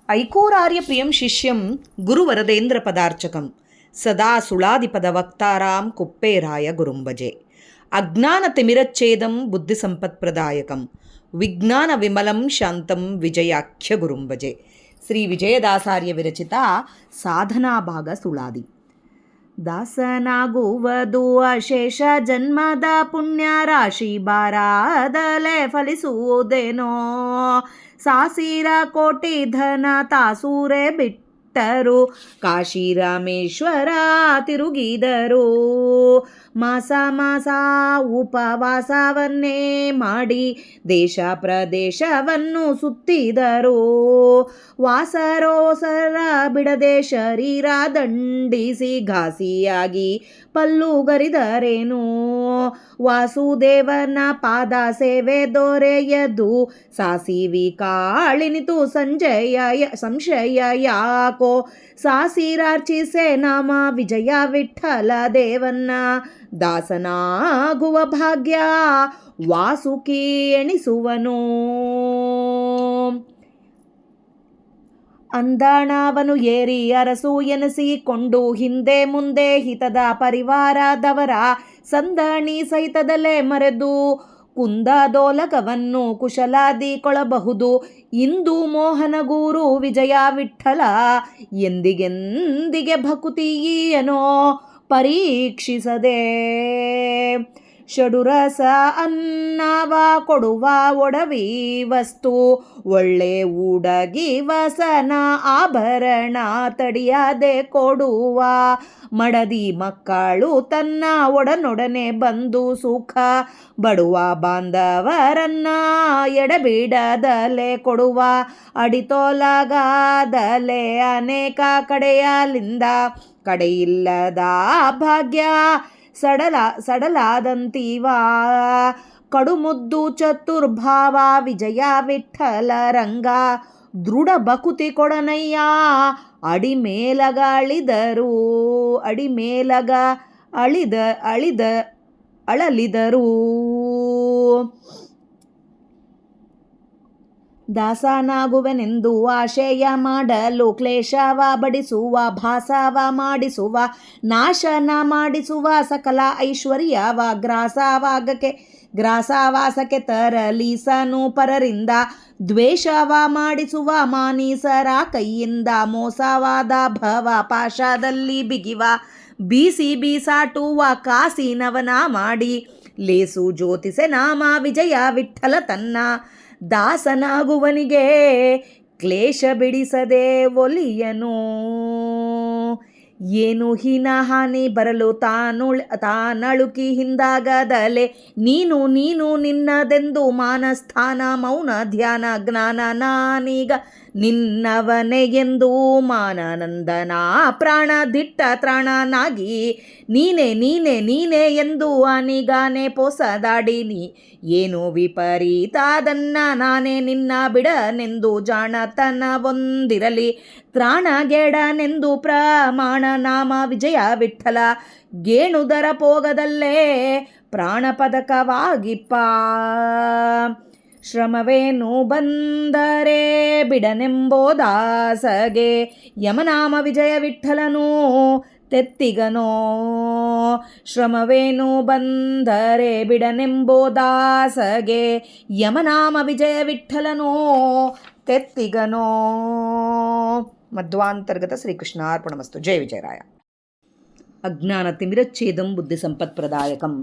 ಐಕೋರಾರ್ಯಪ್ರಿಯಂ ಶಿಷ್ಯಂ ಗುರುವರದೇಂದ್ರ ಪದಾರ್ಚಕಂ ಸದಾ ಸುಳಾದಿಪದ ವಕ್ತಾರಾಂ ಕುಪ್ಪೇರಾಯ ಗುರುಂಭಜೆ. ಅಜ್ಞಾನತಿಮಿರಚ್ಛೇದಂ ಬುದ್ಧಿಸಂಪತ್ಪ್ರದಾಯಕಂ ವಿಜ್ಞಾನ ವಿಮಲಂ ಶಾಂತಂ ವಿಜಯಾಖ್ಯ ಗುರುಂಭಜೆ. ಶ್ರೀ ವಿಜಯದಾಸಾರ್ಯ ವಿರಚಿತ ಸಾಧನಾ ಭಾಗ ಸುಳಾದಿ. ದಾಸನಾಗುವುದು ಅಶೇಷ ಜನ್ಮದ ಪುಣ್ಯ ರಾಶಿ ಬಾರಾದಲೆ ಫಲಿಸುವುದೇನೋ. ಸಾಸಿರ ಕೋಟಿ ಧನ ತಾಸೂರೆ ಬಿಟ್ಟರು, ಕಾಶಿ ರಾಮೇಶ್ವರ ತಿರುಗಿದರು. ಮಾಸ ಮಾಸ ಉಪವಾಸವನ್ನೇ ಮಾಡಿ ದೇಶ ಪ್ರದೇಶವನ್ನು ಸುತ್ತಿದರು. ವಾಸರೋಸರ ಬಿಡದೆ ಶರೀರ ದಂಡಿಸಿ ಘಾಸಿಯಾಗಿ ಪಲ್ಲುಗರಿದರೇನು. ವಾಸುದೇವನ ಪಾದ ಸೇವೆ ದೊರೆಯದು ಸಾಸಿವಿ ಕಾಳಿನಿತು ಸಂಶಯ ಯಾಕೋ. ಸಾಸಿರಾರ್ಚಿಸೆ ನಾಮ ವಿಜಯ ವಿಠಲ ದೇವನ್ನ, ದಾಸನಾಗುವ ಭಾಗ್ಯ ವಾಸುಕಿ ಎಣಿಸುವನು. ಅಂದಾಣವನು ಏರಿ ಅರಸು ಎನಿಸಿಕೊಂಡು ಹಿಂದೆ ಮುಂದೆ ಹಿತದ ಪರಿವಾರದವರ ಸಂದಣಿ ಸಹಿತದಲ್ಲೇ ಮರೆದು ಕುಂದದೋಲಕವನ್ನು ಕುಶಲಾದಿ ಕೊಳಬಹುದು. ಇಂದು ಮೋಹನಗೂರು ವಿಜಯ ವಿಠಲ ಎಂದಿಗೆಂದಿಗೆ ಭಕುತಿಯೇನೋ ಪರೀಕ್ಷಿಸದೆ. ಷಡುರಸ ಅನ್ನವ ಕೊಡುವ ಒಡವಿ ವಸ್ತು, ಒಳ್ಳೆ ಉಡಗಿ ವಸನ ಆಭರಣ ತಡಿಯದೆ ಕೊಡುವ. ಮಡದಿ ಮಕ್ಕಳು ತನ್ನ ಒಡನೊಡನೆ ಬಂದು ಸುಖ ಬಡುವ ಬಾಂಧವರನ್ನ ಎಡಬಿಡದಲೆ ಕೊಡುವ. ಅಡಿತೋಲಗಾದಲೆ ಅನೇಕ ಕಡೆಯಲಿಂದ ಕಡೆಯಿಲ್ಲದ ಭಾಗ್ಯ ಸಡಲಾದಂತೀವ. ಕಡುಮುದ್ದು ಚತುರ್ಭಾವ ವಿಜಯ ವಿಠಲ ರಂಗ, ದೃಢ ಬಕುತಿ ಕೊಡನಯ್ಯ ಅಡಿಮೇಲಗ ಅಳಲಿದರು. ದಾಸನಾಗುವೆನೆಂದು ಆಶಯ ಮಾಡಲು ಕ್ಲೇಶವ ಬಡಿಸುವ, ಭಾಸವ ಮಾಡಿಸುವ, ನಾಶನ ಮಾಡಿಸುವ, ಸಕಲ ಐಶ್ವರ್ಯವ ಗ್ರಾಸವಾಸಕ್ಕೆ ತರಲಿಸನು ಪರರಿಂದ. ದ್ವೇಷವ ಮಾಡಿಸುವ ಮಾನೀಸರ ಕೈಯಿಂದ, ಮೋಸವಾದ ಭವ ಪಾಶದಲ್ಲಿ ಬಿಗಿವ, ಬೀಸಾಟುವ ಕಾಸಿನವನ ಮಾಡಿ ಲೇಸು ಜ್ಯೋತಿಸೆ ನಾಮ ವಿಜಯ ವಿಠಲ ತನ್ನ. ದಾಸನಾಗುವನಿಗೆ ಕ್ಲೇಶ ಬಿಡಿಸದೆ ಒಲಿಯನು. ಏನು ಹೀನ ಹಾನಿ ಬರಲು ತಾನಳುಕಿ ಹಿಂದಾಗದಲೆ, ನೀನು ನಿನ್ನದೆಂದು ಮಾನಸ್ಥಾನ ಮೌನ ಧ್ಯಾನ ಜ್ಞಾನ ನಾನೀಗ ನಿನ್ನವನೇ ಎಂದು ಮಾನನಂದನ ಪ್ರಾಣ ದಿಟ್ಟ ತ್ರಾಣನಾಗಿ. ನೀನೇ ಎಂದು ಅನಿಗಾನೆ ಪೋಸದಾಡಿ, ನೀ ಏನು ವಿಪರೀತಾದನ್ನ ನಾನೇ ನಿನ್ನ ಬಿಡನೆಂದು ಜಾಣತನ ಒಂದಿರಲಿ. ತ್ರಾಣಗೆಡನೆಂದು ಪ್ರಮಾಣ ನಾಮ ವಿಜಯ ವಿಠಲ, ಗೇಣುದರ ಪೋಗದಲ್ಲೇ ಪ್ರಾಣ ಪದಕವಾಗಿಪ್ಪ. ಶ್ರಮವೇನು ಬಂದರೆ ಬಿಡನೆಂಬೋದಾಸಗೆ, ಯಮನಾಮ ವಿಜಯ ವಿಠಲನು ತೆತ್ತಿಗನೋ. ಶ್ರಮವೇನು ಬಂದರೆ ಬಿಡನೆಂಬೋದಾಸಗೆ, ಯಮನಾಮ ವಿಜಯ ವಿಠಲನೋ ತೆತ್ತಿಗನೋ. ಮಧ್ವಾಂತರ್ಗತ ಶ್ರೀಕೃಷ್ಣಾರ್ಪಣಮಸ್ತು. ಜಯ ವಿಜಯರಾಯ. ಅಜ್ಞಾನ ತಿಮಿರಚ್ಛೇದಂ ಬುದ್ಧಿ ಸಂಪತ್ಪ್ರದಾಯಕಂ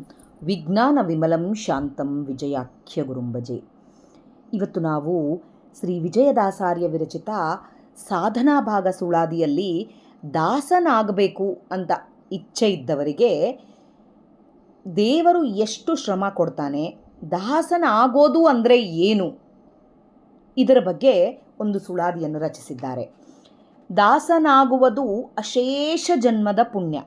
ವಿಜ್ಞಾನ ವಿಮಲಂ ಶಾಂತಂ ವಿಜಯಾಖ್ಯ ಗುರುಂಭಜೆ. ಇವತ್ತು ನಾವು ಶ್ರೀ ವಿಜಯದಾಸಾರ್ಯ ವಿರಚಿತ ಸಾಧನಾ ಭಾಗ ಸುಳಾದಿಯಲ್ಲಿ ದಾಸನಾಗಬೇಕು ಅಂತ ಇಚ್ಛೆ ಇದ್ದವರಿಗೆ ದೇವರು ಎಷ್ಟು ಶ್ರಮ ಕೊಡ್ತಾನೆ, ದಾಸನ ಆಗೋದು ಅಂದರೆ ಏನು, ಇದರ ಬಗ್ಗೆ ಒಂದು ಸುಳಾದಿಯನ್ನು ರಚಿಸಿದ್ದಾರೆ. ದಾಸನಾಗುವುದು ಅಶೇಷ ಜನ್ಮದ ಪುಣ್ಯ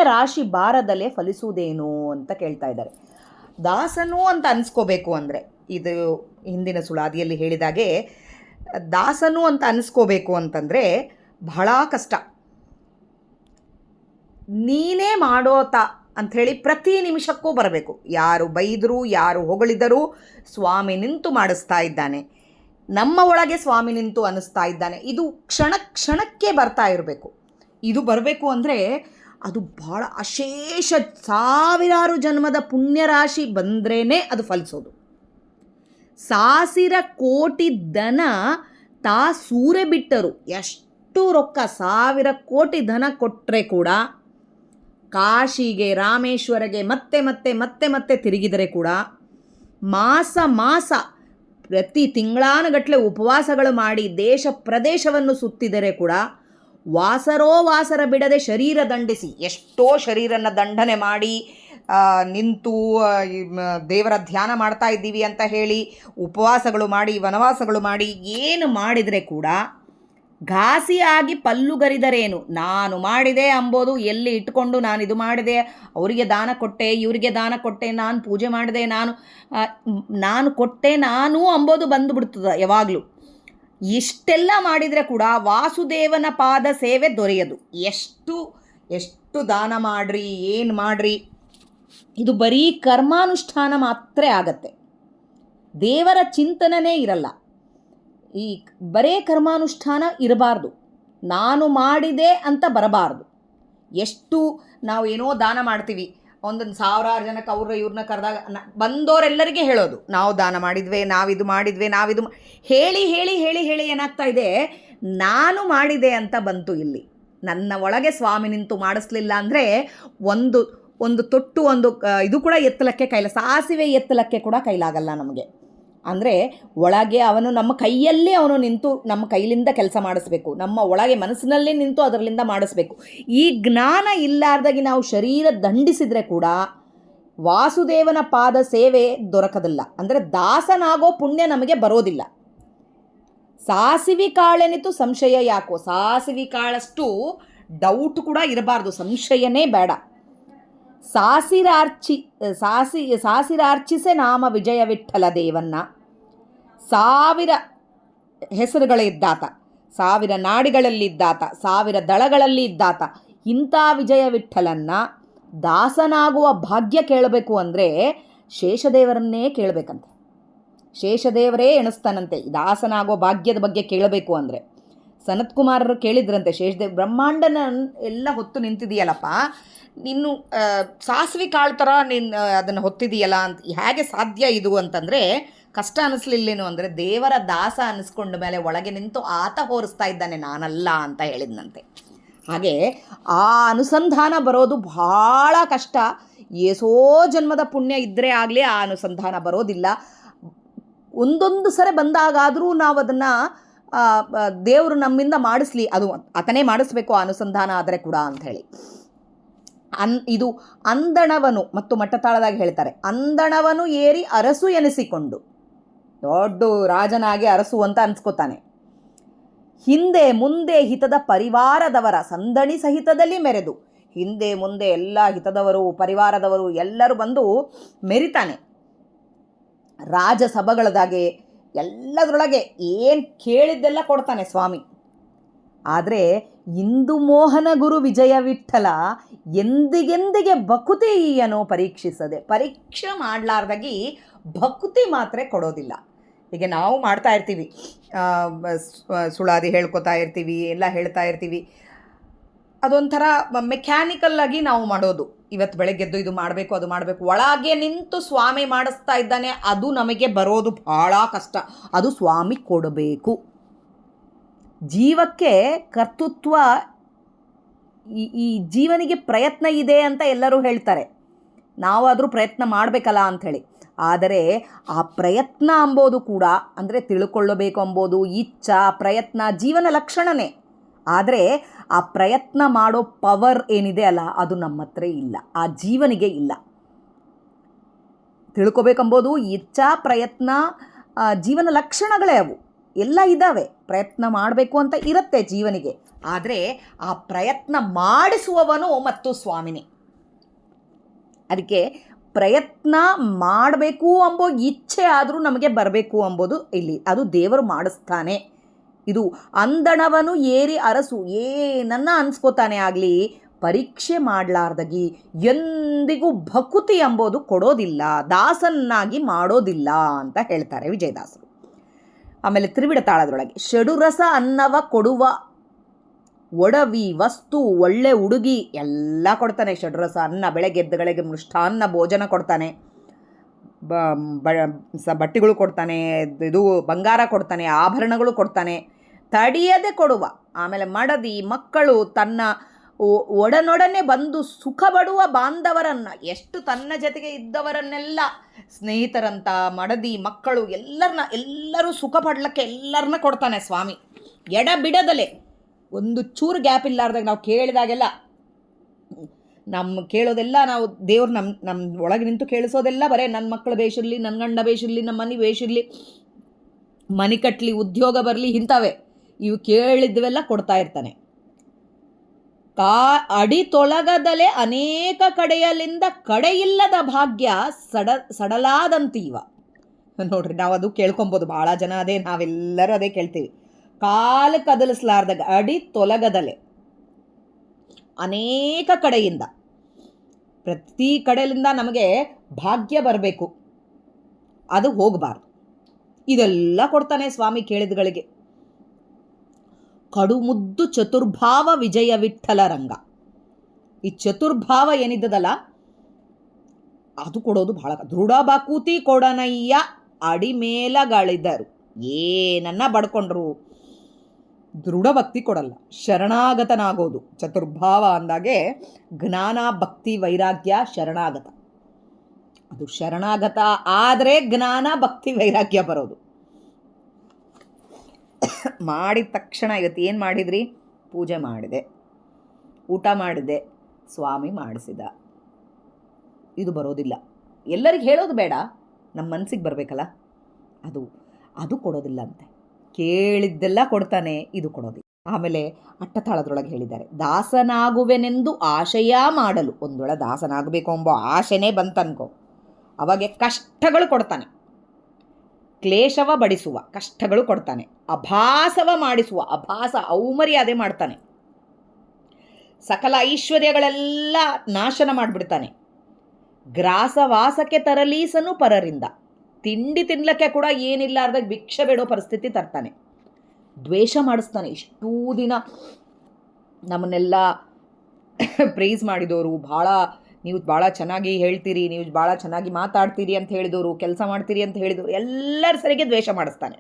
ರಾಶಿ ಬಾರದಲ್ಲೇ ಫಲಿಸುವುದೇನು ಅಂತ ಕೇಳ್ತಾ ಇದ್ದಾರೆ. ದಾಸನು ಅಂತ ಅನಿಸ್ಕೋಬೇಕು ಅಂದರೆ, ಇದು ಹಿಂದಿನ ಸುಳಾದಿಯಲ್ಲಿ ಹೇಳಿದಾಗೆ ದಾಸನು ಅಂತ ಅನಿಸ್ಕೋಬೇಕು ಅಂತಂದರೆ ಬಹಳ ಕಷ್ಟ. ನೀನೇ ಮಾಡೋತ ಅಂಥೇಳಿ ಪ್ರತಿ ನಿಮಿಷಕ್ಕೂ ಬರಬೇಕು. ಯಾರು ಬೈದರೂ ಯಾರು ಹೊಗಳಿದರೂ ಸ್ವಾಮಿ ನಿಂತು ಮಾಡಿಸ್ತಾ ಇದ್ದಾನೆ. ನಮ್ಮ ಒಳಗೆ ಸ್ವಾಮಿ ನಿಂತು ಅನ್ನಿಸ್ತಾ ಇದ್ದಾನೆ. ಇದು ಕ್ಷಣ ಕ್ಷಣಕ್ಕೆ ಬರ್ತಾ ಇರಬೇಕು. ಇದು ಬರಬೇಕು ಅಂದರೆ ಅದು ಭಾಳ ಅಶೇಷ ಸಾವಿರಾರು ಜನ್ಮದ ಪುಣ್ಯರಾಶಿ ಬಂದ್ರೇ ಅದು ಫಲಿಸೋದು. ಸಾಸಿರ ಕೋಟಿ ದನ ತಾ ಸೂರೆ ಬಿಟ್ಟರು. ಎಷ್ಟು ರೊಕ್ಕ 1000 ಕೋಟಿ ಧನ ಕೊಟ್ಟರೆ ಕೂಡ, ಕಾಶಿಗೆ ರಾಮೇಶ್ವರಗೆ ಮತ್ತೆ ಮತ್ತೆ ಮತ್ತೆ ಮತ್ತೆ ತಿರುಗಿದರೆ ಕೂಡ, ಮಾಸ ಮಾಸ ಪ್ರತಿ ತಿಂಗಳಾನುಗಟ್ಟಲೆ ಉಪವಾಸಗಳು ಮಾಡಿ ದೇಶ ಪ್ರದೇಶವನ್ನು ಸುತ್ತಿದರೆ ಕೂಡ ವಾಸರ ಬಿಡದೆ ಶರೀರ ದಂಡಿಸಿ, ಎಷ್ಟೋ ಶರೀರನ ದಂಡನೆ ಮಾಡಿ ನಿಂತು ದೇವರ ಧ್ಯಾನ ಮಾಡ್ತಾ ಇದ್ದೀವಿ ಅಂತ ಹೇಳಿ ಉಪವಾಸಗಳು ಮಾಡಿ ವನವಾಸಗಳು ಮಾಡಿ ಏನು ಮಾಡಿದರೆ ಕೂಡ ಘಾಸಿಯಾಗಿ ಪಲ್ಲುಗರಿದರೇನು, ನಾನು ಮಾಡಿದೆ ಅಂಬೋದು ಎಲ್ಲಿ ಇಟ್ಕೊಂಡು ನಾನು ಇದು ಮಾಡಿದೆ, ಅವರಿಗೆ ದಾನ ಕೊಟ್ಟೆ, ಇವರಿಗೆ ದಾನ ಕೊಟ್ಟೆ, ನಾನು ಪೂಜೆ ಮಾಡಿದೆ, ನಾನು ಕೊಟ್ಟೆ ನಾನು ಅಂಬೋದು ಬಂದುಬಿಡ್ತದೆ ಯಾವಾಗಲೂ. ಇಷ್ಟೆಲ್ಲ ಮಾಡಿದರೆ ಕೂಡ ವಾಸುದೇವನ ಪಾದ ಸೇವೆ ದೊರೆಯದು. ಎಷ್ಟು ದಾನ ಮಾಡ್ರಿ, ಏನು ಮಾಡ್ರಿ, ಇದು ಬರೀ ಕರ್ಮಾನುಷ್ಠಾನ ಮಾತ್ರ ಆಗತ್ತೆ. ದೇವರ ಚಿಂತನೆಯೇ ಇರಲ್ಲ. ಈ ಬರೇ ಕರ್ಮಾನುಷ್ಠಾನ ಇರಬಾರ್ದು, ನಾನು ಮಾಡಿದೆ ಅಂತ ಬರಬಾರ್ದು. ಎಷ್ಟು ನಾವು ಏನೋ ದಾನ ಮಾಡ್ತೀವಿ, 1000 ಜನಕ್ಕೆ ಇವ್ರನ್ನ ಕರೆದಾಗ ಬಂದವರೆಲ್ಲರಿಗೆ ಹೇಳೋದು, ನಾವು ದಾನ ಮಾಡಿದ್ವಿ, ನಾವಿದು ಮಾಡಿದ್ವಿ, ಹೇಳಿ ಹೇಳಿ ಹೇಳಿ ಹೇಳಿ ಏನಾಗ್ತಾ ಇದೆ, ನಾನು ಮಾಡಿದೆ ಅಂತ ಬಂತು. ಇಲ್ಲಿ ನನ್ನ ಒಳಗೆ ಸ್ವಾಮಿ ನಿಂತು ಮಾಡಿಸ್ಲಿಲ್ಲ ಅಂದರೆ ಒಂದು ತೊಟ್ಟು ಇದು ಕೂಡ ಎತ್ತಲಕ್ಕೆ ಸಾಸಿವೆ ಎತ್ತಲಕ್ಕೆ ಕೂಡ ಕೈಲಾಗಲ್ಲ ನಮಗೆ. ಅಂದರೆ ಒಳಗೆ ಅವನು ನಮ್ಮ ಕೈಯಲ್ಲಿ ನಿಂತು ನಮ್ಮ ಕೈಲಿಂದ ಕೆಲಸ ಮಾಡಿಸ್ಬೇಕು, ನಮ್ಮ ಒಳಗೆ ಮನಸ್ಸಿನಲ್ಲೇ ನಿಂತು ಅದರಲ್ಲಿಂದ ಮಾಡಿಸ್ಬೇಕು. ಈ ಜ್ಞಾನ ಇಲ್ಲಾರ್ದಾಗಿ ನಾವು ಶರೀರ ದಂಡಿಸಿದರೆ ಕೂಡ ವಾಸುದೇವನ ಪಾದ ಸೇವೆ ದೊರಕದಿಲ್ಲ. ಅಂದರೆ ದಾಸನಾಗೋ ಪುಣ್ಯ ನಮಗೆ ಬರೋದಿಲ್ಲ. ಸಾಸಿವೆ ಕಾಳೆನಿತು ಸಂಶಯ ಯಾಕೋ, ಸಾಸಿವೆ ಕಾಳಷ್ಟು ಡೌಟ್ ಕೂಡ ಇರಬಾರ್ದು, ಸಂಶಯನೇ ಬೇಡ. ಸಾಸಿರಾರ್ಚಿಸೆ ನಾಮ ವಿಜಯ ವಿಠಲ ದೇವನ್ನ, 1000 ಹೆಸರುಗಳಿದ್ದಾತ, 1000 ನಾಡಿಗಳಲ್ಲಿದ್ದಾತ, 1000 ದಳಗಳಲ್ಲಿ ಇದ್ದಾತ. ಇಂಥ ವಿಜಯ ವಿಠಲನ್ನ ದಾಸನಾಗುವ ಭಾಗ್ಯ ಕೇಳಬೇಕು ಅಂದರೆ ಶೇಷದೇವರನ್ನೇ ಕೇಳಬೇಕಂತೆ. ಶೇಷದೇವರೇ ಎಣಿಸ್ತಾನಂತೆ ದಾಸನಾಗುವ ಭಾಗ್ಯದ ಬಗ್ಗೆ ಕೇಳಬೇಕು ಅಂದರೆ. ಸನತ್ಕುಮಾರರು ಕೇಳಿದ್ರಂತೆ, ಶೇಷದೇವ್ ಬ್ರಹ್ಮಾಂಡನ ಎಲ್ಲ ಹೊತ್ತು ನಿಂತಿದೆಯಲ್ಲಪ್ಪ, ನೀನು ಸಾಸಿವೆ ಕಾಳು ಥರ ನೀನು ಅದನ್ನು ಹೊತ್ತಿದೆಯಲ್ಲ ಅಂತ ಹೇಗೆ ಸಾಧ್ಯ ಇದು ಅಂತಂದರೆ, ಕಷ್ಟ ಅನ್ನಿಸ್ಲಿಲ್ಲೇನು ಅಂದರೆ ದೇವರ ದಾಸ ಅನ್ನಿಸ್ಕೊಂಡ ಮೇಲೆ ಒಳಗೆ ನಿಂತು ಆತ ಹೋರಿಸ್ತಾ ಇದ್ದಾನೆ, ನಾನಲ್ಲ ಅಂತ ಹೇಳಿದ್ನಂತೆ. ಹಾಗೆ ಆ ಅನುಸಂಧಾನ ಬರೋದು ಭಾಳ ಕಷ್ಟ. ಎಷ್ಟೋ ಜನ್ಮದ ಪುಣ್ಯ ಇದ್ದರೆ ಆಗಲಿ ಆ ಅನುಸಂಧಾನ ಬರೋದಿಲ್ಲ. ಒಂದೊಂದು ಸರಿ ಬಂದಾಗಾದರೂ ನಾವು ಅದನ್ನು ದೇವರು ನಮ್ಮಿಂದ ಮಾಡಿಸ್ಲಿ, ಅದು ಆತನೇ ಮಾಡಿಸ್ಬೇಕು ಆ ಅನುಸಂಧಾನ ಆದರೆ ಕೂಡ ಅಂಥೇಳಿ. ಇದು ಅಂದಣವನು ಮತ್ತು ಮಟ್ಟತಾಳದಾಗಿ ಹೇಳ್ತಾರೆ, ಅಂದಣವನು ಏರಿ ಅರಸು ಎನಿಸಿಕೊಂಡು, ದೊಡ್ಡ ರಾಜನಾಗಿ ಅರಸು ಅಂತ ಅನ್ಸ್ಕೊತಾನೆ. ಹಿಂದೆ ಮುಂದೆ ಹಿತದ ಪರಿವಾರದವರ ಸಂದಣಿ ಸಹಿತದಲ್ಲಿ ಮೆರೆದು, ಹಿಂದೆ ಮುಂದೆ ಎಲ್ಲ ಹಿತದವರು ಪರಿವಾರದವರು ಎಲ್ಲರೂ ಬಂದು ಮೆರಿತಾನೆ. ರಾಜಸಭೆಗಳದಾಗೆ ಎಲ್ಲದರೊಳಗೆ ಏನು ಕೇಳಿದ್ದೆಲ್ಲ ಕೊಡ್ತಾನೆ ಸ್ವಾಮಿ. ಆದರೆ ಇಂದು ಮೋಹನ ಗುರು ವಿಜಯ ವಿಠಲ ಎಂದಿಗೆಂದಿಗೆ ಭಕುತಿಯನ್ನು ಪರೀಕ್ಷಿಸದೆ, ಪರೀಕ್ಷೆ ಮಾಡಲಾರ್ದಾಗಿ ಭಕುತಿ ಮಾತ್ರ ಕೊಡೋದಿಲ್ಲ. ಈಗ ನಾವು ಮಾಡ್ತಾ ಇರ್ತೀವಿ, ಸುಳಾದಿ ಹೇಳ್ಕೊತಾ ಇರ್ತೀವಿ, ಎಲ್ಲ ಹೇಳ್ತಾ ಇರ್ತೀವಿ, ಅದೊಂಥರ ಮೆಕ್ಯಾನಿಕಲ್ಲಾಗಿ ನಾವು ಮಾಡೋದು. ಇವತ್ತು ಬೆಳಗ್ಗೆದ್ದು ಇದು ಮಾಡಬೇಕು ಅದು ಮಾಡಬೇಕು, ಒಳಗೆ ನಿಂತು ಸ್ವಾಮಿ ಮಾಡಿಸ್ತಾ ಇದ್ದಾನೆ, ಅದು ನಮಗೆ ಬರೋದು ಭಾಳ ಕಷ್ಟ. ಅದು ಸ್ವಾಮಿ ಕೊಡಬೇಕು. ಜೀವಕ್ಕೆ ಕರ್ತೃತ್ವ, ಈ ಜೀವನಿಗೆ ಪ್ರಯತ್ನ ಇದೆ ಅಂತ ಎಲ್ಲರೂ ಹೇಳ್ತಾರೆ, ನಾವಾದರೂ ಪ್ರಯತ್ನ ಮಾಡಬೇಕಲ್ಲ ಅಂಥೇಳಿ. ಆದರೆ ಆ ಪ್ರಯತ್ನ ಅಂಬೋದು ಕೂಡ, ಅಂದರೆ ತಿಳ್ಕೊಳ್ಳಬೇಕು ಅಂಬೋದು ಇಚ್ಛಾ ಪ್ರಯತ್ನ ಜೀವನ ಲಕ್ಷಣನೇ. ಆದರೆ ಆ ಪ್ರಯತ್ನ ಮಾಡೋ ಪವರ್ ಏನಿದೆ ಅಲ್ಲ, ಅದು ನಮ್ಮ ಹತ್ರ ಇಲ್ಲ, ಆ ಜೀವನಿಗೆ ಇಲ್ಲ. ತಿಳ್ಕೊಬೇಕಂಬೋದು ಇಚ್ಛಾ ಪ್ರಯತ್ನ ಜೀವನ ಲಕ್ಷಣಗಳೇ ಅವು, ಎಲ್ಲ ಇದ್ದಾವೆ. ಪ್ರಯತ್ನ ಮಾಡಬೇಕು ಅಂತ ಇರುತ್ತೆ ಜೀವನಿಗೆ, ಆದರೆ ಆ ಪ್ರಯತ್ನ ಮಾಡಿಸುವವನು ಮತ್ತು ಸ್ವಾಮಿನೇ. ಅದಕ್ಕೆ ಪ್ರಯತ್ನ ಮಾಡಬೇಕು ಅಂಬೋ ಇಚ್ಛೆ ಆದರೂ ನಮಗೆ ಬರಬೇಕು ಅಂಬೋದು ಇಲ್ಲಿ, ಅದು ದೇವರು ಮಾಡಿಸ್ತಾನೆ. ಇದು ಅಂದಣವನು ಏರಿ ಅರಸು, ಏನನ್ನ ಅನ್ಸ್ಕೋತಾನೆ ಆಗಲಿ, ಪರೀಕ್ಷೆ ಮಾಡಲಾರ್ದಾಗಿ ಎಂದಿಗೂ ಭಕುತಿ ಎಂಬುದು ಕೊಡೋದಿಲ್ಲ, ದಾಸನ್ನಾಗಿ ಮಾಡೋದಿಲ್ಲ ಅಂತ ಹೇಳ್ತಾರೆ ವಿಜಯದಾಸರು. ಆಮೇಲೆ ತ್ರಿವಿಡ ತಾಳದೊಳಗೆ ಷಡುರಸ ಅನ್ನವ ಕೊಡುವ ಒಡವಿ ವಸ್ತು ಒಳ್ಳೆ ಉಡುಗಿ ಎಲ್ಲ ಕೊಡ್ತಾನೆ. ಷಡ್ರಸ ಅನ್ನ, ಬೆಳಗ್ಗೆ ಎದ್ದಗಳಿಗೆ ಮೃಷ್ಟಾನ್ನ ಭೋಜನ ಕೊಡ್ತಾನೆ, ಬಟ್ಟೆಗಳು ಕೊಡ್ತಾನೆ, ಇದು ಬಂಗಾರ ಕೊಡ್ತಾನೆ, ಆಭರಣಗಳು ಕೊಡ್ತಾನೆ, ತಡಿಯದೆ ಕೊಡುವ. ಆಮೇಲೆ ಮಡದಿ ಮಕ್ಕಳು, ತನ್ನ ಒಡನೊಡನೆ ಬಂದು ಸುಖ ಪಡುವ ಬಾಂಧವರನ್ನು, ಎಷ್ಟು ತನ್ನ ಜೊತೆಗೆ ಇದ್ದವರನ್ನೆಲ್ಲ, ಸ್ನೇಹಿತರಂತ, ಮಡದಿ ಮಕ್ಕಳು ಎಲ್ಲರೂ ಸುಖ ಪಡ್ಲಿಕ್ಕೆ ಎಲ್ಲರನ್ನ ಕೊಡ್ತಾನೆ ಸ್ವಾಮಿ. ಎಡ ಬಿಡದಲೆ ಒಂದು ಚೂರು ಗ್ಯಾಪ್ ಇಲ್ಲಾರ್ದಾಗ ನಾವು ಕೇಳಿದಾಗೆಲ್ಲ ಕೇಳೋದೆಲ್ಲ ನಾವು ದೇವ್ರು ನಮ್ಮ ಒಳಗೆ ನಿಂತು ಕೇಳಿಸೋದೆಲ್ಲ ಬರೇ ನನ್ನ ಮಕ್ಕಳು ಬೇಷಿರಲಿ, ನನ್ನ ಗಂಡ ಬೇಷಿರಲಿ, ನಮ್ಮ ಮನೆ ಬೇಷಿರಲಿ, ಮನೆ ಕಟ್ಟಲಿ, ಉದ್ಯೋಗ ಬರಲಿ, ಇಂಥವೇ ಇವು ಕೇಳಿದ್ವೆಲ್ಲ ಕೊಡ್ತಾ ಇರ್ತಾನೆ. ಅಡಿ ತೊಳಗದಲೆ ಅನೇಕ ಕಡೆಯಲ್ಲಿಂದ ಕಡೆಯಿಲ್ಲದ ಭಾಗ್ಯ ಸಡಲಾದಂತೀವ. ನೋಡ್ರಿ, ನಾವು ಅದು ಕೇಳ್ಕೊಬೋದು. ಭಾಳ ಜನ ಅದೇ, ನಾವೆಲ್ಲರೂ ಅದೇ ಕೇಳ್ತೀವಿ. ಕಾಲು ಕದಲಿಸ್ಲಾರ್ದಾಗ ಅಡಿ ತೊಲಗದಲೆ ಅನೇಕ ಕಡೆಯಿಂದ, ಪ್ರತಿ ಕಡೆಯಿಂದ ನಮಗೆ ಭಾಗ್ಯ ಬರಬೇಕು, ಅದು ಹೋಗಬಾರ್ದು. ಇದೆಲ್ಲ ಕೊಡ್ತಾನೆ ಸ್ವಾಮಿ ಕೇಳಿದಗಳಿಗೆ. ಕಡುಮುದ್ದು ಚತುರ್ಭಾವ ವಿಜಯ ವಿಠ್ಠಲ ರಂಗ. ಈ ಚತುರ್ಭಾವ ಏನಿದ್ದದಲ್ಲ ಅದು ಕೊಡೋದು ಬಹಳ. ದೃಢ ಬಕೂತಿ ಕೊಡನಯ್ಯ ಅಡಿಮೇಲಗಳಿದರು, ಏನನ್ನ ಬಡ್ಕೊಂಡ್ರು ದೃಢ ಭಕ್ತಿ ಕೊಡಲ್ಲ, ಶರಣಾಗತನಾಗೋದು. ಚತುರ್ಭಾವ ಅಂದಾಗೆ ಜ್ಞಾನ, ಭಕ್ತಿ, ವೈರಾಗ್ಯ, ಶರಣಾಗತ. ಅದು ಶರಣಾಗತ ಆದರೆ ಜ್ಞಾನ, ಭಕ್ತಿ, ವೈರಾಗ್ಯ ಬರೋದು. ಮಾಡಿದ ತಕ್ಷಣ ಇವತ್ತು ಏನು ಮಾಡಿದ್ರಿ? ಪೂಜೆ ಮಾಡಿದೆ, ಊಟ ಮಾಡಿದೆ, ಸ್ವಾಮಿ ಮಾಡಿಸಿದ, ಇದು ಬರೋದಿಲ್ಲ. ಎಲ್ಲರಿಗೆ ಹೇಳೋದು ಬೇಡ, ನಮ್ಮ ಮನಸ್ಸಿಗೆ ಬರಬೇಕಲ್ಲ, ಅದು ಕೊಡೋದಿಲ್ಲ ಅಂತೆ. ಕೇಳಿದ್ದೆಲ್ಲ ಕೊಡ್ತಾನೆ, ಇದು ಕೊಡೋದಿಲ್ಲ. ಆಮೇಲೆ ಅಟ್ಟತಾಳದ್ರೊಳಗೆ ಹೇಳಿದ್ದಾರೆ, ದಾಸನಾಗುವೆನೆಂದು ಆಶಯ ಮಾಡಲು. ಒಂದು ವೇಳೆ ದಾಸನಾಗಬೇಕು ಎಂಬ ಆಶೆನೇ ಬಂತನ್ಕೋ, ಅವಾಗೆ ಕಷ್ಟಗಳು ಕೊಡ್ತಾನೆ. ಕ್ಲೇಶವ ಬಡಿಸುವ ಕಷ್ಟಗಳು ಕೊಡ್ತಾನೆ. ಅಭಾಸವ ಮಾಡಿಸುವ, ಅಭಾಸ ಔಮರ್ಯಾದೆ ಮಾಡ್ತಾನೆ. ಸಕಲ ಐಶ್ವರ್ಯಗಳೆಲ್ಲ ನಾಶನ ಮಾಡಿಬಿಡ್ತಾನೆ. ಗ್ರಾಸವಾಸಕ್ಕೆ ತರಲೀಸನು ಪರರಿಂದ, ತಿಂಡಿ ತಿನ್ಲಕ್ಕೆ ಕೂಡ ಏನಿಲ್ಲಾರ್ದಾಗ ಭಿಕ್ಷೆ ಬೇಡೋ ಪರಿಸ್ಥಿತಿ ತರ್ತಾನೆ. ದ್ವೇಷ ಮಾಡಿಸ್ತಾನೆ. ಇಷ್ಟೂ ದಿನ ನಮ್ಮನ್ನೆಲ್ಲ ಪ್ರೈಸ್ ಮಾಡಿದವರು, ನೀವು ಭಾಳ ಚೆನ್ನಾಗಿ ಹೇಳ್ತೀರಿ, ನೀವು ಭಾಳ ಚೆನ್ನಾಗಿ ಮಾತಾಡ್ತೀರಿ ಅಂತ ಹೇಳಿದವರು, ಕೆಲಸ ಮಾಡ್ತೀರಿ ಅಂತ ಹೇಳಿದವರು ಎಲ್ಲರ ಸರಿಗೆ ದ್ವೇಷ ಮಾಡಿಸ್ತಾನೆ.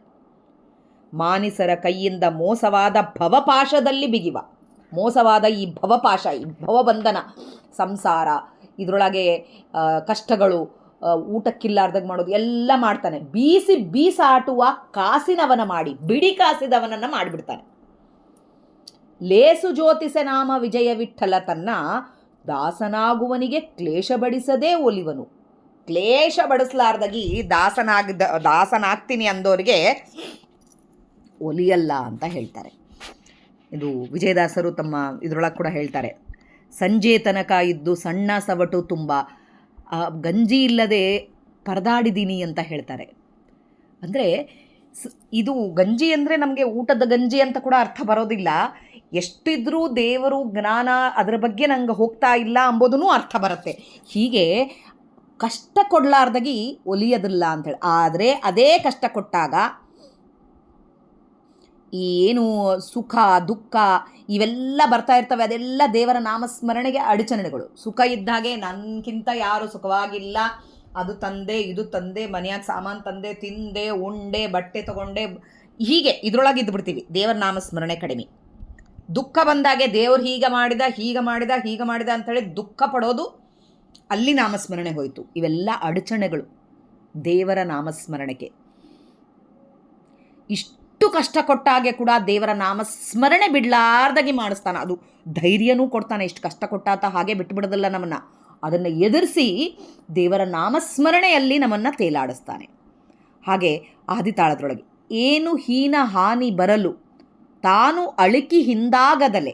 ಮಾನಿಸರ ಕೈಯಿಂದ ಮೋಸವಾದ ಭವಪಾಶದಲ್ಲಿ ಬಿಗಿವ. ಮೋಸವಾದ ಈ ಭವಪಾಶ, ಈ ಭವಬಂಧನ, ಸಂಸಾರ, ಇದರೊಳಗೆ ಕಷ್ಟಗಳು, ಊಟಕ್ಕಿಲ್ಲಾರ್ದಾಗ ಮಾಡೋದು ಎಲ್ಲ ಮಾಡ್ತಾನೆ. ಬೀಸಾಟುವ ಕಾಸಿನವನ ಮಾಡಿ, ಬಿಡಿ ಕಾಸಿದವನನ್ನು ಮಾಡಿಬಿಡ್ತಾನೆ. ಲೇಸು ಜ್ಯೋತಿಸ ನಾಮ ವಿಜಯ ವಿಠ್ಠಲ ತನ್ನ ದಾಸನಾಗುವನಿಗೆ ಕ್ಲೇಶ ಬಡಿಸದೇ ಒಲಿವನು. ಕ್ಲೇಶ ಬಡಿಸ್ಲಾರ್ದಾಗಿ ದಾಸನಾಗ್ತೀನಿ ಅಂದೋರಿಗೆ ಒಲಿಯಲ್ಲ ಅಂತ ಹೇಳ್ತಾರೆ. ಇದು ವಿಜಯದಾಸರು ತಮ್ಮ ಇದರೊಳಗೆ ಕೂಡ ಹೇಳ್ತಾರೆ. ಸಂಜೆ ತನಕ ಇದ್ದು ಸಣ್ಣ ಸವಟು ತುಂಬ ಗಂಜಿ ಇಲ್ಲದೆ ಪರದಾಡಿದ್ದೀನಿ ಅಂತ ಹೇಳ್ತಾರೆ. ಅಂದರೆ ಇದು ಗಂಜಿ ಅಂದರೆ ನಮಗೆ ಊಟದ ಗಂಜಿ ಅಂತ ಕೂಡ ಅರ್ಥ ಬರೋದಿಲ್ಲ. ಎಷ್ಟಿದ್ರೂ ದೇವರು ಜ್ಞಾನ ಅದರ ಬಗ್ಗೆ ನಂಗೆ ಹೋಗ್ತಾ ಇಲ್ಲ ಅಂಬೋದೂ ಅರ್ಥ ಬರುತ್ತೆ. ಹೀಗೆ ಕಷ್ಟ ಕೊಡಲಾರ್ದಾಗಿ ಒಲಿಯೋದಿಲ್ಲ ಅಂಥೇಳಿ. ಆದರೆ ಅದೇ ಕಷ್ಟ ಕೊಟ್ಟಾಗ ಏನು ಸುಖ ದುಃಖ ಇವೆಲ್ಲ ಬರ್ತಾ ಇರ್ತವೆ, ಅದೆಲ್ಲ ದೇವರ ನಾಮಸ್ಮರಣೆಗೆ ಅಡಚಣೆಗಳು. ಸುಖ ಇದ್ದಾಗೆ ನನಗಿಂತ ಯಾರು ಸುಖವಾಗಿಲ್ಲ, ಅದು ತಂದೆ ಇದು ತಂದೆ, ಮನೆಯಾಗ ಸಾಮಾನು ತಂದೆ, ತಿಂದೆ ಉಂಡೆ ಬಟ್ಟೆ ತಗೊಂಡೆ, ಹೀಗೆ ಇದರೊಳಗೆ ಇದ್ದುಬಿಡ್ತೀವಿ. ದೇವರ ನಾಮಸ್ಮರಣೆ ಕಡಿಮೆ. ದುಃಖ ಬಂದಾಗೆ ದೇವ್ರು ಹೀಗೆ ಮಾಡಿದ ಅಂಥೇಳಿ ದುಃಖ ಪಡೋದು, ಅಲ್ಲಿ ನಾಮಸ್ಮರಣೆ ಹೋಯಿತು. ಇವೆಲ್ಲ ಅಡಚಣೆಗಳು ದೇವರ ನಾಮಸ್ಮರಣೆಗೆ. ಇಷ್ಟು ಕಷ್ಟ ಕೊಟ್ಟಾಗೆ ಕೂಡ ದೇವರ ನಾಮಸ್ಮರಣೆ ಬಿಡಲಾರ್ದಾಗಿ ಮಾಡಿಸ್ತಾನೆ. ಅದು ಧೈರ್ಯನೂ ಕೊಡ್ತಾನೆ. ಇಷ್ಟು ಕಷ್ಟ ಕೊಟ್ಟಾತ ಹಾಗೆ ಬಿಟ್ಟುಬಿಡೋದಿಲ್ಲ ನಮ್ಮನ್ನು. ಅದನ್ನು ಎದುರಿಸಿ ದೇವರ ನಾಮಸ್ಮರಣೆಯಲ್ಲಿ ನಮ್ಮನ್ನು ತೇಲಾಡಿಸ್ತಾನೆ. ಹಾಗೆ ಆದಿತಾಳದ್ರೊಳಗೆ ಏನು ಹೀನ ಹಾನಿ ಬರಲು ತಾನು ಅಳಿಕಿ ಹಿಂದಾಗದಲೆ,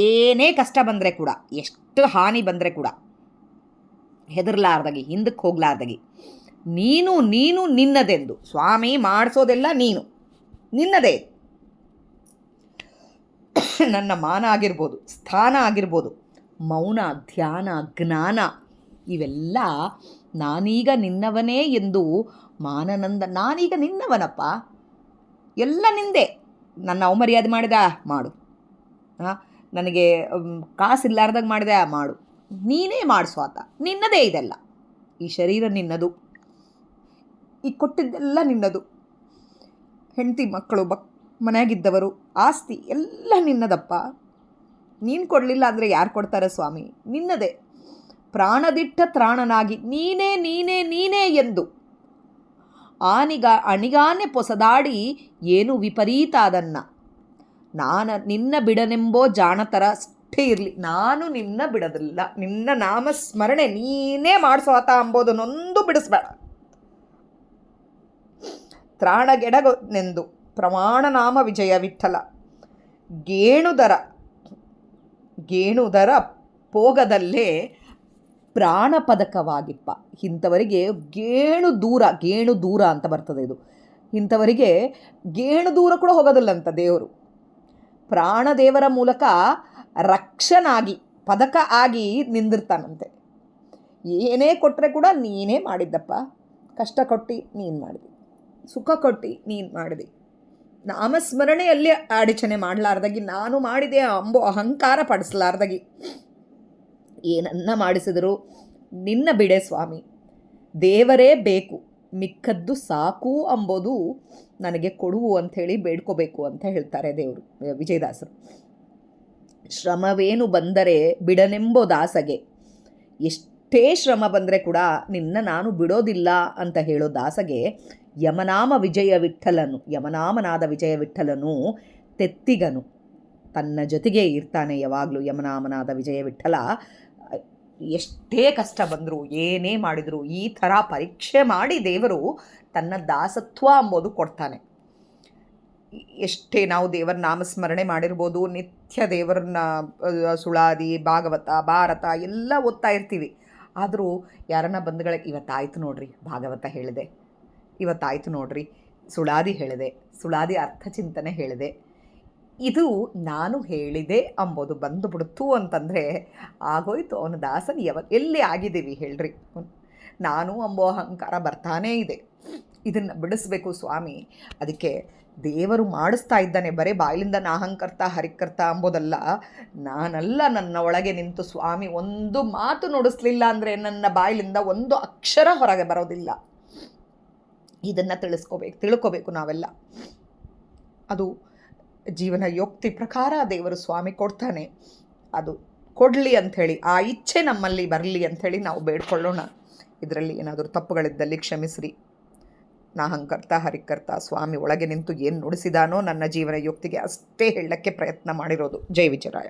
ಏನೇ ಕಷ್ಟ ಬಂದರೆ ಕೂಡ, ಎಷ್ಟು ಹಾನಿ ಬಂದರೆ ಕೂಡ ಹೆದರ್ಲಾರ್ದಾಗಿ, ಹಿಂದಕ್ಕೆ ಹೋಗ್ಲಾರ್ದಾಗಿ, ನೀನು ನಿನ್ನದೆಂದು. ಸ್ವಾಮಿ ಮಾಡಿಸೋದೆಲ್ಲ ನಿನ್ನದೇ. ನನ್ನ ಮಾನ ಆಗಿರ್ಬೋದು, ಸ್ಥಾನ ಆಗಿರ್ಬೋದು, ಮೌನ, ಧ್ಯಾನ, ಜ್ಞಾನ ಇವೆಲ್ಲ ನಾನೀಗ ನಿನ್ನವನೇ ಎಂದು ಮಾನನಂದ. ನಾನೀಗ ನಿನ್ನವನಪ್ಪ, ಎಲ್ಲ ನಿಂದೆ. ನನ್ನ ಅವಮರ್ಯಾದೆ ಮಾಡಿದ ಮಾಡು, ನನಗೆ ಕಾಸಿಲ್ಲಾರ್ದಾಗ ಮಾಡಿದೆ ಮಾಡು, ನೀನೇ ಮಾಡಿಸು ಆತ, ನಿನ್ನದೇ ಇದೆಲ್ಲ. ಈ ಶರೀರ ನಿನ್ನದು, ಈ ಕೊಟ್ಟಿದ್ದೆಲ್ಲ ನಿನ್ನದು, ಹೆಂಡತಿ ಮಕ್ಕಳು ಮನೆಯಾಗಿದ್ದವರು ಆಸ್ತಿ ಎಲ್ಲ ನಿನ್ನದಪ್ಪ. ನೀನು ಕೊಡಲಿಲ್ಲ ಅಂದರೆ ಯಾರು ಕೊಡ್ತಾರೆ ಸ್ವಾಮಿ? ನಿನ್ನದೇ. ಪ್ರಾಣದಿಟ್ಟ ತ್ರಾಣನಾಗಿ ನೀನೇ ನೀನೇ ನೀನೇ ಎಂದು ಅಣಿಗಾನೆ ಪೊಸದಾಡಿ ಏನು ವಿಪರೀತ ಅದನ್ನ. ನಿನ್ನ ಬಿಡನೆಂಬೋ ಜಾಣತರ ಅಷ್ಟೇ ಇರಲಿ, ನಾನು ನಿನ್ನ ಬಿಡೋದಿಲ್ಲ. ನಿನ್ನ ನಾಮಸ್ಮರಣೆ ನೀನೇ ಮಾಡಿಸೋತ ಅಂಬೋದನ್ನೊಂದು ಬಿಡಿಸ್ಬೇಡ. ತ್ರಾಣಗೆಡನೆಂದು ಪ್ರಮಾಣ ನಾಮ ವಿಜಯ ವಿಠಲ. ಗೇಣುದರ ಪೋಗದಲ್ಲೇ ಪ್ರಾಣ ಪದಕವಾಗಿಪ್ಪ. ಇಂಥವರಿಗೆ ಗೇಣು ದೂರ ಅಂತ ಬರ್ತದೆ ಇದು. ಇಂಥವರಿಗೆ ಗೇಣು ದೂರ ಕೂಡ ಹೋಗೋದಿಲ್ಲಂತ ದೇವರು. ಪ್ರಾಣದೇವರ ಮೂಲಕ ರಕ್ಷನಾಗಿ ಪದಕ ಆಗಿ ನಿಂದಿರ್ತಾನಂತೆ. ಏನೇ ಕೊಟ್ಟರೆ ಕೂಡ ನೀನೇ ಮಾಡಿದ್ದಪ್ಪ, ಕಷ್ಟ ಕೊಟ್ಟು ನೀನು ಮಾಡಿದಿ, ಸುಖ ಕೊಟ್ಟು ನೀನು ಮಾಡಿದಿ. ನಾಮಸ್ಮರಣೆಯಲ್ಲಿ ಅಡಚಣೆ ಮಾಡಲಾರ್ದಾಗಿ, ನಾನು ಮಾಡಿದೆ ಅಂಬೋ ಅಹಂಕಾರ ಪಡಿಸಲಾರ್ದಾಗಿ ಏನನ್ನ ಮಾಡಿಸಿದರು ನಿನ್ನ ಬಿಡೆ ಸ್ವಾಮಿ, ದೇವರೇ ಬೇಕು, ಮಿಕ್ಕದ್ದು ಸಾಕು ಅಂಬೋದು ನನಗೆ ಕೊಡುವು ಅಂಥೇಳಿ ಬೇಡ್ಕೋಬೇಕು ಅಂತ ಹೇಳ್ತಾರೆ ದೇವರು ವಿಜಯದಾಸರು. ಶ್ರಮವೇನು ಬಂದರೆ ಬಿಡನೆಂಬೋ ದಾಸಗೆ, ಎಷ್ಟೇ ಶ್ರಮ ಬಂದರೆ ಕೂಡ ನಿನ್ನ ನಾನು ಬಿಡೋದಿಲ್ಲ ಅಂತ ಹೇಳೋ ದಾಸಗೆ ಯಮನಾಮನಾದ ವಿಜಯ ವಿಠಲನು ತೆತ್ತಿಗನು, ತನ್ನ ಜೊತೆಗೆ ಇರ್ತಾನೆ ಯಾವಾಗಲೂ. ಯಮನಾಮನಾದ ವಿಜಯ ವಿಠಲ ಎಷ್ಟೇ ಕಷ್ಟ ಬಂದರೂ ಏನೇ ಮಾಡಿದರೂ ಈ ಥರ ಪರೀಕ್ಷೆ ಮಾಡಿ ದೇವರು ತನ್ನ ದಾಸತ್ವ ಅಂಬೋದು ಕೊಡ್ತಾನೆ. ಎಷ್ಟೇ ನಾವು ದೇವರ ನಾಮಸ್ಮರಣೆ ಮಾಡಿರ್ಬೋದು, ನಿತ್ಯ ದೇವರನ್ನ ಸುಳಾದಿ ಭಾಗವತ ಭಾರತ ಎಲ್ಲ ಓದ್ತಾ ಇರ್ತೀವಿ. ಆದರೂ ಯಾರನ್ನ ಬಂಧುಗಳಿಗೆ ಇವತ್ತಾಯ್ತು ನೋಡ್ರಿ ಭಾಗವತ ಹೇಳಿದೆ, ಇವತ್ತಾಯ್ತು ನೋಡ್ರಿ ಸುಳಾದಿ ಹೇಳಿದೆ, ಸುಳಾದಿ ಅರ್ಥಚಿಂತನೆ ಹೇಳಿದೆ, ಇದು ನಾನು ಹೇಳಿದೆ ಅಂಬೋದು ಬಂದುಬಿಡ್ತು ಅಂತಂದರೆ ಆಗೋಯ್ತು. ಅವನ ದಾಸನ ಎಲ್ಲಿ ಆಗಿದ್ದೀವಿ ಹೇಳ್ರಿ? ನಾನು ಅಂಬೋ ಅಹಂಕಾರ ಬರ್ತಾನೇ ಇದೆ. ಇದನ್ನು ಬಿಡಿಸ್ಬೇಕು ಸ್ವಾಮಿ. ಅದಕ್ಕೆ ದೇವರು ಮಾಡಿಸ್ತಾ ಇದ್ದಾನೆ. ಬರೀ ಬಾಯಿಲಿಂದ ನಾಹಂಕರ್ತ ಹರಿಕರ್ತ ಅಂಬೋದಲ್ಲ. ನಾನಲ್ಲ, ನನ್ನ ಒಳಗೆ ನಿಂತು ಸ್ವಾಮಿ ಒಂದು ಮಾತು ನುಡಿಸ್ಲಿಲ್ಲ ಅಂದರೆ ನನ್ನ ಬಾಯಿಲಿಂದ ಒಂದು ಅಕ್ಷರ ಹೊರಗೆ ಬರೋದಿಲ್ಲ. ಇದನ್ನು ತಿಳ್ಕೋಬೇಕು ನಾವೆಲ್ಲ. ಅದು ಜೀವನ ಯೋಕ್ತಿ ಪ್ರಕಾರ ದೇವರು ಸ್ವಾಮಿ ಕೊಡ್ತಾನೆ. ಅದು ಕೊಡಲಿ ಅಂಥೇಳಿ, ಆ ಇಚ್ಛೆ ನಮ್ಮಲ್ಲಿ ಬರಲಿ ಅಂಥೇಳಿ ನಾವು ಬೇಡ್ಕೊಳ್ಳೋಣ. ಇದರಲ್ಲಿ ಏನಾದರೂ ತಪ್ಪುಗಳಿದ್ದಲ್ಲಿ ಕ್ಷಮಿಸ್ರಿ. ನಾಹಂಕರ್ತ ಹರಿಕರ್ತ ಸ್ವಾಮಿ ಒಳಗೆ ನಿಂತು ಏನು ನುಡಿಸಿದಾನೋ ನನ್ನ ಜೀವನ ಯೋಕ್ತಿಗೆ ಅಷ್ಟೇ ಹೇಳಕ್ಕೆ ಪ್ರಯತ್ನ ಮಾಡಿರೋದು. ಜೈ ವಿಜಯರಾಯ.